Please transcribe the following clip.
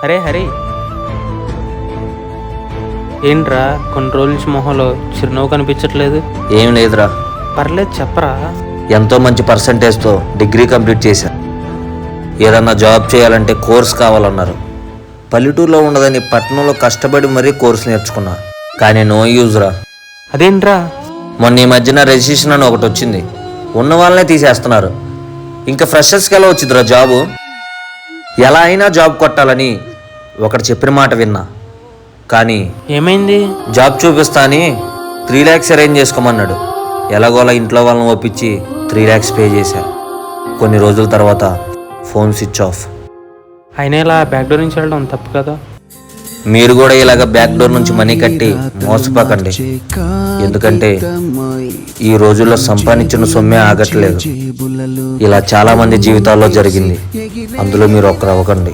అరే హరి, ఏంట్రా కొన్ని రోజుల నుంచి మొహంలో చిరునవ్వు కనిపించట్లేదు? ఏం లేదురా, పర్లేదు చెప్పరా. ఎంతో మంచి పర్సంటేజ్తో డిగ్రీ కంప్లీట్ చేశా. ఏదన్నా జాబ్ చేయాలంటే కోర్స్ కావాలన్నారు. పల్లెటూరులో ఉండదని పట్టణంలో కష్టపడి మరీ కోర్సు నేర్చుకున్నా, కానీ నో యూజ్ రా. అదేంట్రా? మొన్న ఈ మధ్యన రిజిస్ట్రేషన్ అని ఒకటి వచ్చింది. ఉన్న వాళ్ళనే తీసేస్తున్నారు. ఇంకా ఫ్రెషర్స్కి ఎలా వచ్చిందిరా జాబు? ఎలా అయినా జాబ్ కొట్టాలని ఒకటి చెప్పిన మాట విన్నా, కానీ ఏమైంది? జాబ్ చూపిస్తా అని 3 lakhs అరేంజ్ చేసుకోమన్నాడు. ఎలాగోలా ఇంట్లో వాళ్ళని ఒప్పించి 3 lakhs పే చేశా. కొన్ని రోజుల తర్వాత ఫోన్ స్విచ్ ఆఫ్. అయినా ఇలా బ్యాక్ డోర్ నుంచి వెళ్ళడం తప్పు కదా. మీరు కూడా ఇలాగ బ్యాక్ డోర్ నుంచి మనీ కట్టి మోసపోకండి. ఎందుకంటే ఈ రోజుల్లో సంపాదించిన సొమ్మే ఆగట్లేదు. ఇలా చాలా మంది జీవితాల్లో జరిగింది. అందులో మీరు ఒక్కరు అవ్వకండి.